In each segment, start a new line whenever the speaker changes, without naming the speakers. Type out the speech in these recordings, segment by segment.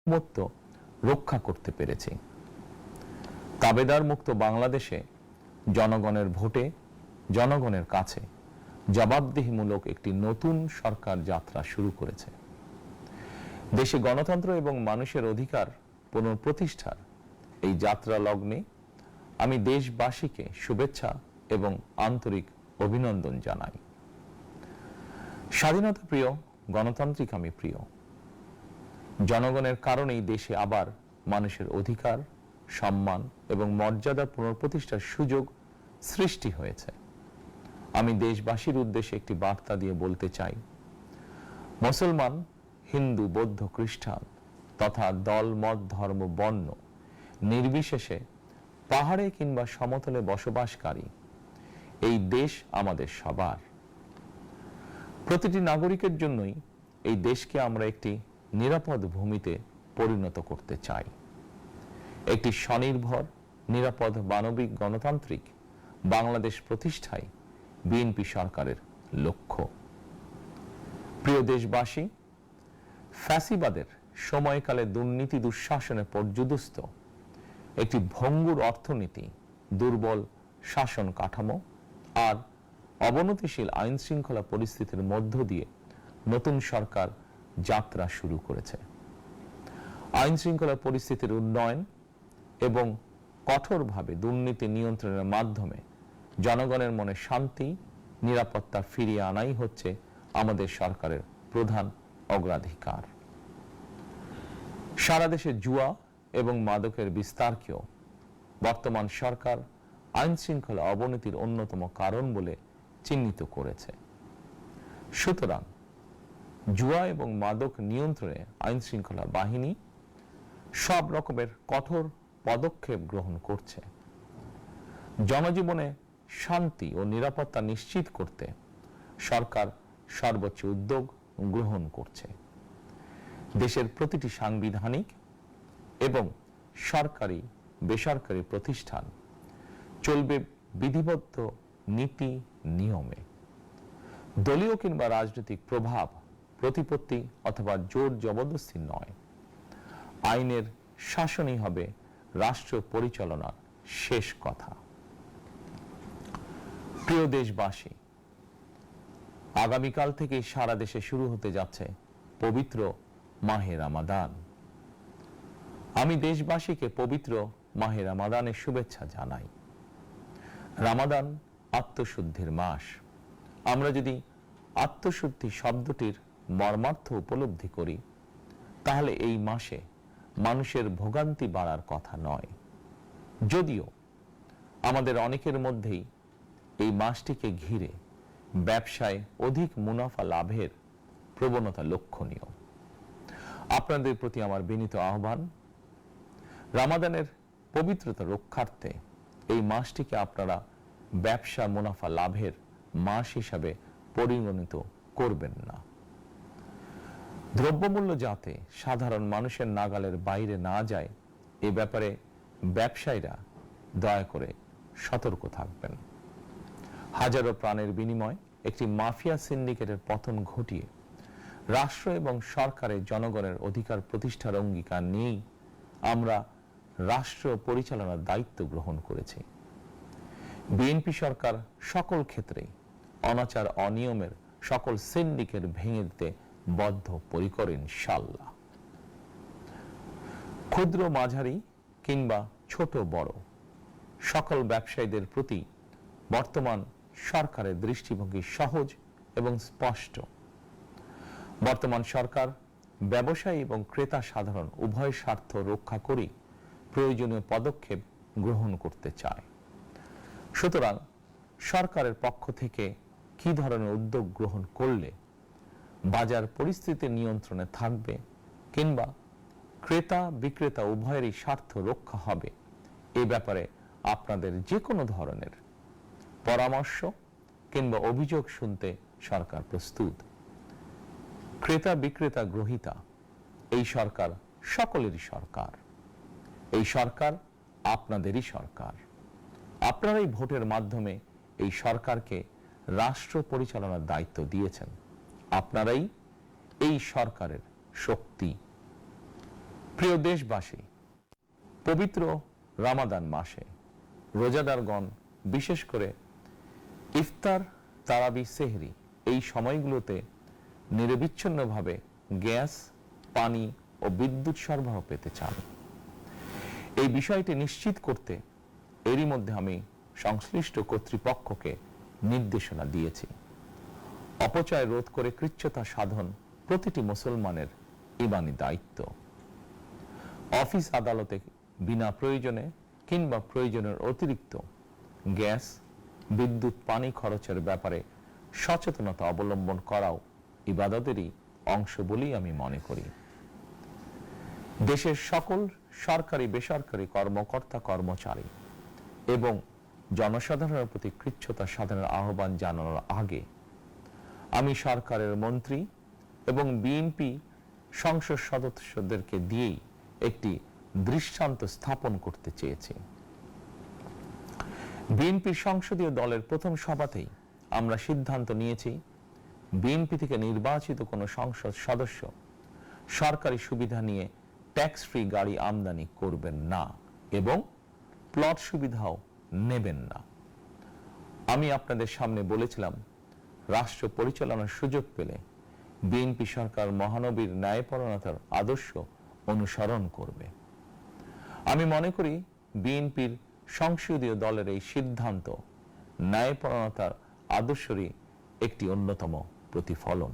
সার্বভৌমত্ব রক্ষা করতে পেরেছি। তাবেদার মুক্ত বাংলাদেশে জনগণের ভোটে জনগণের কাছে জবাবদিহিমূলক একটি নতুন সরকার যাত্রা শুরু করেছে। দেশে গণতন্ত্র এবং মানুষের অধিকার পুনঃপ্রতিষ্ঠার এই যাত্রা লগ্নে আমি দেশবাসীকে শুভেচ্ছা এবং আন্তরিক অভিনন্দন জানাই। স্বাধীনতা প্রিয়, গণতান্ত্রিক আমি প্রিয়। জনগণের কারণেই দেশে আবার মানুষের অধিকার, সম্মান এবং মর্যাদার পুনঃপ্রতিষ্ঠার সুযোগ সৃষ্টি হয়েছে। আমি দেশবাসীর উদ্দেশ্যে একটি বার্তা দিয়ে বলতে চাই, মুসলমান, হিন্দু, বৌদ্ধ, খ্রিস্টান তথা দল, মত, ধর্ম, বর্ণ নির্বিশেষে পাহাড়ে কিংবা সমতলে বসবাসকারী এই দেশ আমাদের সবার। প্রতিটি নাগরিকের জন্যই এই দেশকে আমরা একটি নিরাপদ ভূমিতে পরিণত করতে চাই। একটি স্বনির্ভর, নিরাপদ, মানবিক, গণতান্ত্রিক বাংলাদেশ প্রতিষ্ঠাই বিএনপি সরকারের লক্ষ্য। প্রিয় দেশবাসী, ফ্যাসিবাদের সময়কালে দুর্নীতি দুঃশাসনে পর্যুদস্ত একটি ভঙ্গুর অর্থনীতি, দুর্বল শাসন কাঠামো আর অবনতিশীল আইন শৃঙ্খলা পরিস্থিতির মধ্য দিয়ে নতুন সরকার যাত্রা শুরু করেছে। আইন শৃঙ্খলা পরিস্থিতির উন্নয়ন এবং কঠোরভাবে দুর্নীতি নিয়ন্ত্রণের মাধ্যমে জনগণের মনে শান্তি, নিরাপত্তা ফিরিয়ে আনাই হচ্ছে আমাদের সরকারের প্রধান অগ্রাধিকার। সারা দেশে জুয়া এবং মাদকের বিস্তারকেও বর্তমান সরকার আইন শৃঙ্খলা অবনতির অন্যতম কারণ বলে চিহ্নিত করেছে। সুতরাং জুয়া এবং মাদক নিয়ন্ত্রণে আইন শৃঙ্খলা বাহিনী সব রকমের কঠোর পদক্ষেপ গ্রহণ করছে। জনজীবনে শান্তি ও নিরাপত্তা নিশ্চিত করতে সরকার সর্বোচ্চ উদ্যোগ গ্রহণ করছে। দেশের প্রতিটি সাংবিধানিক এবং সরকারি বেসরকারি প্রতিষ্ঠান চলবে বিধিবদ্ধ নীতি নিয়মে। দলীয় কিংবা রাজনৈতিক প্রভাব, প্রতিপত্তি অথবা জোর জবরদস্তি নয়। আইনের শাসনই হবে রাষ্ট্র পরিচালনার শেষ কথা। প্রিয় দেশবাসী, আগামীকাল থেকে সারা দেশে শুরু হতে যাচ্ছে পবিত্র মাহে রমাদান। আমি দেশবাসীকে পবিত্র মাহে রমাদানের শুভেচ্ছা জানাই। রমাদান আত্মশুদ্ধির মাস। আমরা যদি আত্মশুদ্ধি শব্দটির মর্মার্থ উপলব্ধি করি, তাহলে এই মাসে মানুষের ভোগান্তি বাড়ার কথা নয়। যদিও আমাদের অনেকের মধ্যেই এই মাসটিকে ঘিরে ব্যবসায় অধিক মুনাফা লাভের প্রবণতা লক্ষণীয়। আপনাদের প্রতি আমার বিনীত আহ্বান, রমাদানের পবিত্রতা রক্ষার্থে এই মাসটিকে আপনারা ব্যবসা মুনাফা লাভের মাস হিসাবে পরিগণিত করবেন না। দ্রব্যমূল্য যাতে সাধারণ মানুষের নাগালের বাইরে না যায়, এ ব্যাপারে ব্যবসায়ীরা দয়া করে সতর্ক থাকবেন। হাজারো প্রাণের বিনিময়ে একটি মাফিয়া সিন্ডিকেটের পতন ঘটিয়ে রাষ্ট্র এবং সরকারের জনগণের অধিকার প্রতিষ্ঠার অঙ্গীকার নিয়েই আমরা রাষ্ট্র পরিচালনার দায়িত্ব গ্রহণ করেছি। বিএনপি সরকার সকল ক্ষেত্রেই অনাচার অনিয়মের সকল সিন্ডিকেট ভেঙে দিতে বদ্ধপরিকর ইনশাআল্লাহ। ক্ষুদ্র, মাঝারি কিংবা ছোট বড় সকল ব্যবসায়ীদের প্রতি বর্তমান সরকারের দৃষ্টিভঙ্গি সহজ এবং স্পষ্ট। বর্তমান সরকার ব্যবসায়ী এবং ক্রেতা সাধারণ উভয় স্বার্থ রক্ষা করেই প্রয়োজনীয় পদক্ষেপ গ্রহণ করতে চায়। সুতরাং সরকারের পক্ষ থেকে কি ধরনের উদ্যোগ গ্রহণ করলে বাজার পরিস্থিতি নিয়ন্ত্রণে থাকবে কিংবা ক্রেতা বিক্রেতা উভয়েরই স্বার্থ রক্ষা হবে, এ ব্যাপারে আপনাদের যে কোনো ধরনের পরামর্শ কিংবা অভিযোগ শুনতে সরকার প্রস্তুত। ক্রেতা বিক্রেতা গ্রহীতা এই সরকার সকলেরই সরকার। এই সরকার আপনাদেরই সরকার। আপনারাই ভোটের মাধ্যমে এই সরকারকে রাষ্ট্র পরিচালনার দায়িত্ব দিয়েছেন। আপনারাই এই সরকারের শক্তি। প্রিয় দেশবাসী, পবিত্র রমাদান মাসে রোজাদারগণ বিশেষ করে ইফতার, তারাবি, সেহরি এই সময়গুলোতে নিরবিচ্ছিন্নভাবে গ্যাস, পানি ও বিদ্যুৎ সরবরাহ পেতে চান। এই বিষয়টি নিশ্চিত করতে এরই মধ্যে আমি সংশ্লিষ্ট কর্তৃপক্ষকে নির্দেশনা দিয়েছি। অপচয় রোধ করে কৃচ্ছ্রতা সাধন প্রতিটি মুসলমানের ঈমানি দায়িত্ব। অফিস আদালতে বিনা প্রয়োজনে কিংবা প্রয়োজনের অতিরিক্ত গ্যাস, বিদ্যুৎ, পানি খরচের ব্যাপারে সচেতনতা অবলম্বন করাও ইবাদতেরই অংশ বলেই আমি মনে করি। দেশের সকল সরকারি, বেসরকারি কর্মকর্তা, কর্মচারী এবং জনসাধারণের প্রতি কৃচ্ছ্রতা সাধনের আহ্বান জানানোর আগে আমি সরকারের মন্ত্রী এবং বিএনপি সংসদ সদস্যদেরকে দিয়েই একটি দৃষ্টান্ত স্থাপন করতে চেয়েছি। বিএনপির সংসদীয় দলের প্রথম সভাতেই আমরা সিদ্ধান্ত নিয়েছি, বিএনপি থেকে নির্বাচিত কোনো সংসদ সদস্য সরকারি সুবিধা নিয়ে ট্যাক্স ফ্রি গাড়ি আমদানি করবেন না এবং প্লট সুবিধাও নেবেন না। আমি আপনাদের সামনে বলেছিলাম, রাষ্ট্র পরিচালনার সুযোগ পেলে বিএনপি সরকার মহানবীর ন্যায়পরায়ণতার আদর্শ অনুসরণ করবে। আমি মনে করি বিএনপির সংসদীয় দলের এই সিদ্ধান্ত ন্যায়পরায়ণতার আদর্শেরই একটি অন্যতম প্রতিফলন।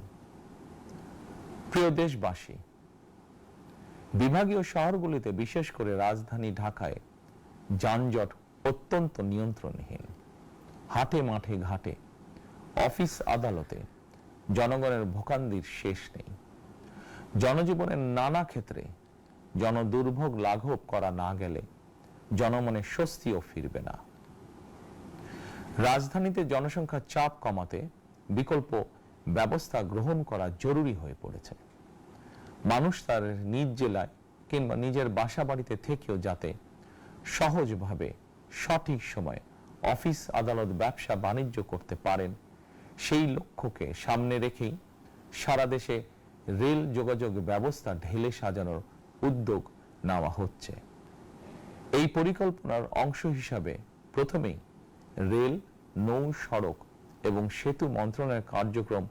প্রিয় দেশবাসী, বিভাগীয় শহরগুলিতে বিশেষ করে রাজধানী ঢাকায় যানজট অত্যন্ত নিয়ন্ত্রণহীন। হাটে, মাঠে, ঘাটে, অফিস, আদালতে জনগণের ভোগান্তির শেষ নেই। জনজীবনের নানা ক্ষেত্রে জনদুর্ভোগ লাঘব করা না গেলে জনমনে স্বস্তিও ফিরবে না। রাজধানীতে জনসংখ্যার চাপ কমাতে বিকল্প ব্যবস্থা গ্রহণ করা জরুরি হয়ে পড়েছে। মানুষ তার নিজ জেলায় কিংবা নিজের বাসা বাড়িতে থেকেও যাতে সহজভাবে সঠিক সময়ে অফিস, আদালত, ব্যবসা বাণিজ্য করতে পারেন, সেই লক্ষ্যকে সামনে রেখেই সারা দেশে রেল যোগাযোগ ব্যবস্থা ঢেলে সাজানোর উদ্যোগ নেওয়া হচ্ছে। এই পরিকল্পনার অংশ হিসাবে প্রথমেই রেল, নৌ, সড়ক এবং সেতু মন্ত্রণালয়ের কার্যক্রম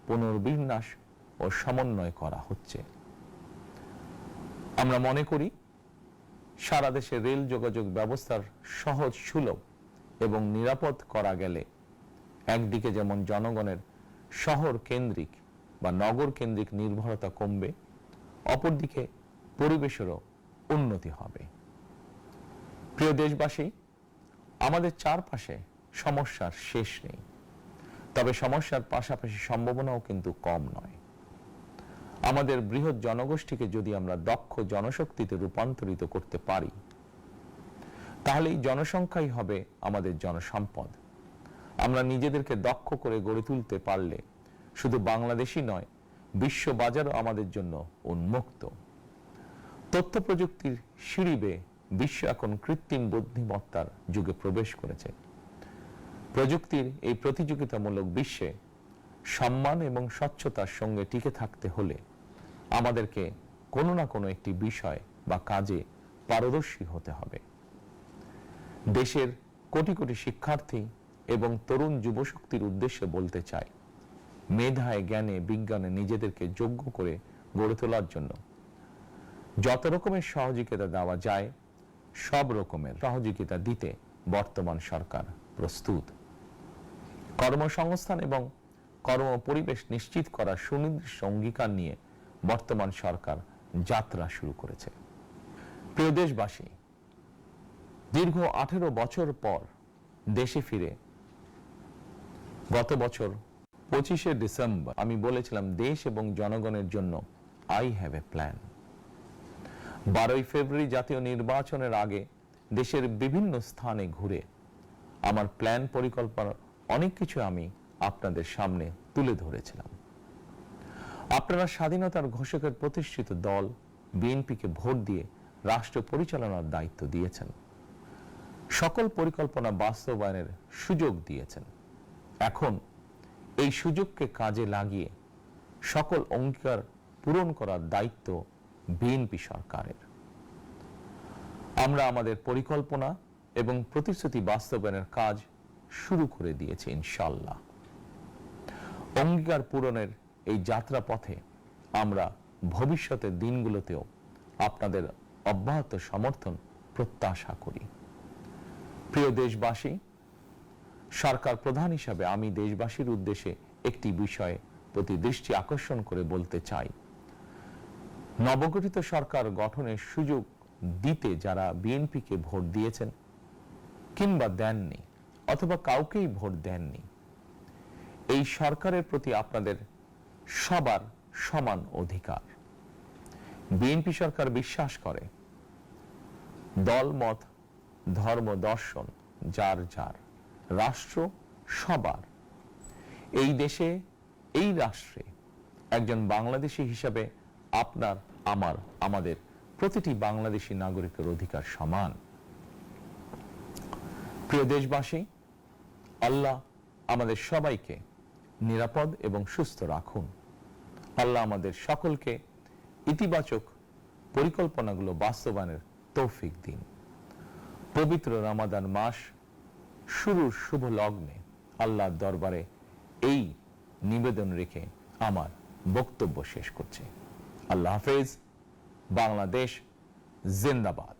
পুনর্বিন্যাস ও সমন্বয় করা হচ্ছে। আমরা মনে করি সারা দেশে রেল যোগাযোগ ব্যবস্থার সহজ, সুলভ এবং নিরাপদ করা গেলে একদিকে যেমন জনগণের শহর কেন্দ্রিক বা নগর কেন্দ্রিক নির্ভরতা কমবে, অপরদিকে পরিবেশেরও উন্নতি হবে। প্রিয় দেশবাসী, আমাদের চারপাশে সমস্যার শেষ নেই, তবে সমস্যার পাশাপাশি সম্ভাবনাও কিন্তু কম নয়। আমাদের বৃহৎ জনগোষ্ঠীকে যদি আমরা দক্ষ জনশক্তিতে রূপান্তরিত করতে পারি, তাহলে এই জনসংখ্যাই হবে আমাদের জনসম্পদ। আমরা নিজেদেরকে দক্ষ করে গড়ে তুলতে পারলে শুধু বাংলাদেশই নয়, বিশ্ব বাজারও আমাদের জন্য উন্মুক্ত। তথ্য প্রযুক্তির সিঁড়ি বেয়ে বিশ্ব এখন কৃত্রিম বুদ্ধিমত্তার যুগে প্রবেশ করেছে। প্রযুক্তির এই প্রতিযোগিতামূলক বিশ্বে সম্মান এবং স্বচ্ছতার সঙ্গে টিকে থাকতে হলে আমাদেরকে কোনো না কোনো একটি বিষয় বা কাজে পারদর্শী হতে হবে। দেশের কোটি কোটি শিক্ষার্থী এবং তরুণ যুবশক্তির উদ্দেশ্যে বলতে চাই, মেধায়, জ্ঞানে, বিজ্ঞানে নিজেদেরকে যোগ্য করে গড়ে তোলার জন্য যত রকমের সহযোগিতা দেওয়া যায় সব রকমের সহযোগিতা দিতে বর্তমান সরকার প্রস্তুত। কর্মসংস্থান এবং কর্ম পরিবেশ নিশ্চিত করার সুনির্দিষ্ট অঙ্গীকার নিয়ে বর্তমান সরকার যাত্রা শুরু করেছে। প্রিয় দেশবাসী, দীর্ঘ 18 বছর পর দেশে ফিরে গত বছর 25শে ডিসেম্বর আমি বলেছিলাম, দেশ এবং জনগণের জন্য আই হ্যাভ এ প্ল্যান। 12ই ফেব্রুয়ারি জাতীয় নির্বাচনের আগে দেশের বিভিন্ন স্থানে ঘুরে আমার প্ল্যান, পরিকল্পনার অনেক কিছু আমি আপনাদের সামনে তুলে ধরেছিলাম। আপনারা স্বাধীনতার ঘোষকের প্রতিষ্ঠিত দল বিএনপিকে ভোট দিয়ে রাষ্ট্র পরিচালনার দায়িত্ব দিয়েছেন, সকল পরিকল্পনা বাস্তবায়নের সুযোগ দিয়েছেন। এখন এই সুযোগকে কাজে লাগিয়ে সকল অঙ্গীকার পূরণ করার দায়িত্ব বিএনপি সরকারের। আমরা আমাদের পরিকল্পনা এবং প্রতিশ্রুতি বাস্তবায়নের কাজ শুরু করে দিয়েছি ইনশাআল্লাহ। অঙ্গীকার পূরণের এই যাত্রা পথে আমরা ভবিষ্যতের দিনগুলোতেও আপনাদের অব্যাহত সমর্থন প্রত্যাশা করি। প্রিয় দেশবাসী, সরকার প্রধান হিসাবে আমি দেশবাসীর উদ্দেশ্যে একটি বিষয়ে প্রতি দৃষ্টি আকর্ষণ করে বলতে চাই। নবগঠিত সরকার গঠনের সুযোগ দিতে যারা বিএনপিকে ভোট দিয়েছেন কিংবা দেননি অথবা কাউকেই ভোট দেননি, এই সরকারের প্রতি আপনাদের সবার সমান অধিকার। বিএনপি সরকার বিশ্বাস করে দল মত ধর্ম দর্শন যার যার, রাষ্ট্র সবার। এই দেশে এই রাষ্ট্রে একজন বাংলাদেশী হিসাবে আপনার আমার আমাদের প্রতিটি বাংলাদেশী নাগরিকের অধিকার সমান। প্রিয় দেশবাসী, আল্লাহ আমাদের সবাইকে নিরাপদ এবং সুস্থ রাখুন। আল্লাহ আমাদের সকলকে ইতিবাচক পরিকল্পনাগুলো বাস্তবায়নের তৌফিক দিন। পবিত্র রমাদান মাস শুরুর শুভ লগ্নে আল্লাহর দরবারে এই নিবেদন রেখে আমার বক্তব্য শেষ করছি। আল্লাহ হাফেজ। বাংলাদেশ জিন্দাবাদ।